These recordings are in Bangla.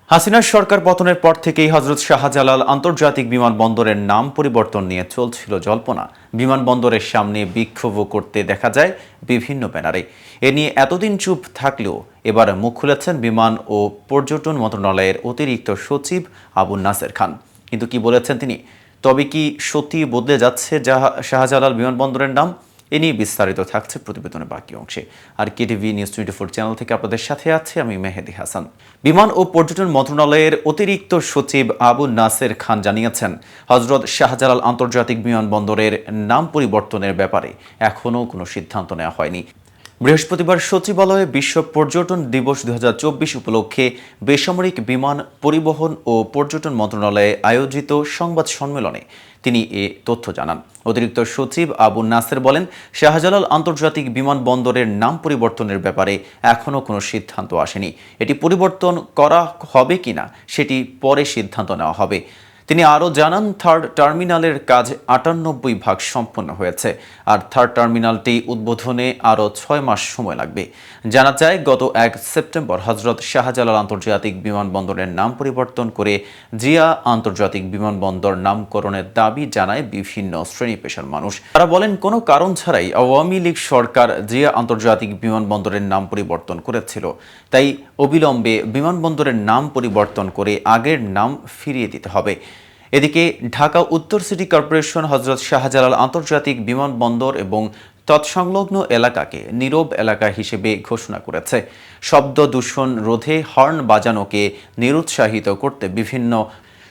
হাসিনার সরকার পতনের পর থেকেই হজরত শাহজালাল আন্তর্জাতিক বিমানবন্দরের নাম পরিবর্তন নিয়ে চলছিল জল্পনা। বিমানবন্দরের সামনে বিক্ষোভও করতে দেখা যায় বিভিন্ন ব্যানারে। এ নিয়ে এতদিন চুপ থাকলেও এবার মুখ খুলেছেন বিমান ও পর্যটন মন্ত্রণালয়ের অতিরিক্ত সচিব আবু নাসের খান। কিন্তু কি বলেছেন তিনি? তবে কি সত্যি বদলে যাচ্ছে শাহজালাল বিমানবন্দরের নাম? এ নিয়ে বিস্তারিত থাকছে প্রতিবেদনের বাকি অংশে। আর কেটিভি নিউজ 24 চ্যানেল থেকে আপনাদের সাথে আছে আমি মেহেদি হাসান। বিমান ও পর্যটন মন্ত্রণালয়ের অতিরিক্ত সচিব আবু নাসের খান জানিয়েছেন, হজরত শাহজালাল আন্তর্জাতিক বিমানবন্দরের নাম পরিবর্তনের ব্যাপারে এখনও কোনো সিদ্ধান্ত নেওয়া হয়নি। বৃহস্পতিবার সচিবালয়ে বিশ্ব পর্যটন দিবস 2024 উপলক্ষে বেসামরিক বিমান পরিবহন ও পর্যটন মন্ত্রণালয়ে আয়োজিত সংবাদ সম্মেলনে তিনি এ তথ্য জানান। অতিরিক্ত সচিব আবু নাসের বলেন, শাহজালাল আন্তর্জাতিক বিমানবন্দরের নাম পরিবর্তনের ব্যাপারে এখনও কোনো সিদ্ধান্ত আসেনি। এটি পরিবর্তন করা হবে কিনা সেটি পরে সিদ্ধান্ত নেওয়া হবে। তিনি আরও জানান, থার্ড টার্মিনালের কাজ ৯৮% সম্পন্ন হয়েছে, আর থার্ড টার্মিনালটি উদ্বোধনে আরও ৬ মাস সময় লাগবে। জানা যায়, গত ১ সেপ্টেম্বর হজরত শাহজালাল আন্তর্জাতিক বিমানবন্দরের নাম পরিবর্তন করে জিয়া আন্তর্জাতিক বিমানবন্দর নামকরণের দাবি জানায় বিভিন্ন শ্রেণী পেশার মানুষ। তারা বলেন, কোনো কারণ ছাড়াই আওয়ামী লীগ সরকার জিয়া আন্তর্জাতিক বিমানবন্দরের নাম পরিবর্তন করেছিল, তাই অবিলম্বে বিমানবন্দরের নাম পরিবর্তন করে আগের নাম ফিরিয়ে দিতে হবে। এদিকে ঢাকা উত্তর সিটি কর্পোরেশন হজরত শাহজালাল আন্তর্জাতিক বিমানবন্দর এবং তৎসংলগ্ন এলাকাকে নীরব এলাকা হিসেবে ঘোষণা করেছে। শব্দ দূষণ রোধে হর্ন বাজানোকে নিরুৎসাহিত করতে বিভিন্ন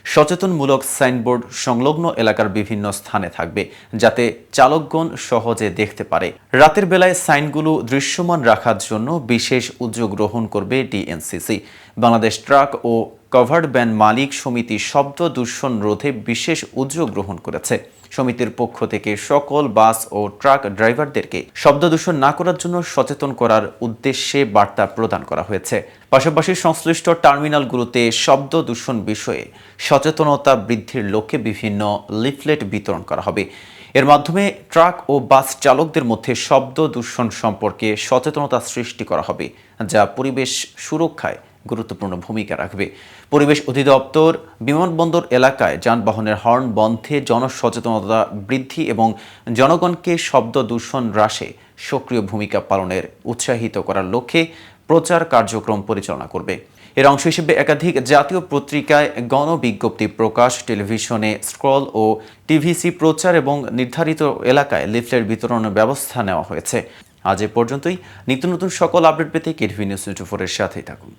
সচেতনমূলক সাইনবোর্ড সংলগ্ন এলাকার বিভিন্ন স্থানে থাকবে, যাতে চালকগণ সহজে দেখতে পারে। রাতের বেলায় সাইনগুলো দৃশ্যমান রাখার জন্য বিশেষ উদ্যোগ গ্রহণ করবে ডিএনসিসি। বাংলাদেশ ট্রাক ও কভার্ড ভ্যান মালিক সমিতি শব্দ দূষণ রোধে বিশেষ উদ্যোগ গ্রহণ করেছে। সমিতির পক্ষ থেকে সকল বাস ও ট্রাক ড্রাইভারদেরকে শব্দ দূষণ না করার জন্য সচেতন করার উদ্দেশ্যে বার্তা প্রদান করা হয়েছে। পাশাপাশি সংশ্লিষ্ট টার্মিনালগুলোতে শব্দ দূষণ বিষয়ে সচেতনতা বৃদ্ধির লক্ষ্যে বিভিন্ন লিফলেট বিতরণ করা হবে। এর মাধ্যমে ট্রাক ও বাস চালকদের মধ্যে শব্দ দূষণ সম্পর্কে সচেতনতা সৃষ্টি করা হবে, যা পরিবেশ সুরক্ষায় গুরুত্বপূর্ণ ভূমিকা রাখবে। পরিবেশ অধিদপ্তর বিমানবন্দর এলাকায় যানবাহনের হর্ন বন্ধে জনসচেতনতা বৃদ্ধি এবং জনগণকে শব্দ দূষণ হ্রাসে সক্রিয় ভূমিকা পালনের উৎসাহিত করার লক্ষ্যে প্রচার কার্যক্রম পরিচালনা করবে। এর অংশ হিসেবে একাধিক জাতীয় পত্রিকায় গণবিজ্ঞপ্তি প্রকাশ, টেলিভিশনে স্ক্রল ও টিভিসি প্রচার এবং নির্ধারিত এলাকায় লিফলেট বিতরণের ব্যবস্থা নেওয়া হয়েছে। আজ এ পর্যন্তই। নিত্য নতুন সকল আপডেট পেতে কেটিভি নিউজ 24 এর সাথেই থাকুন।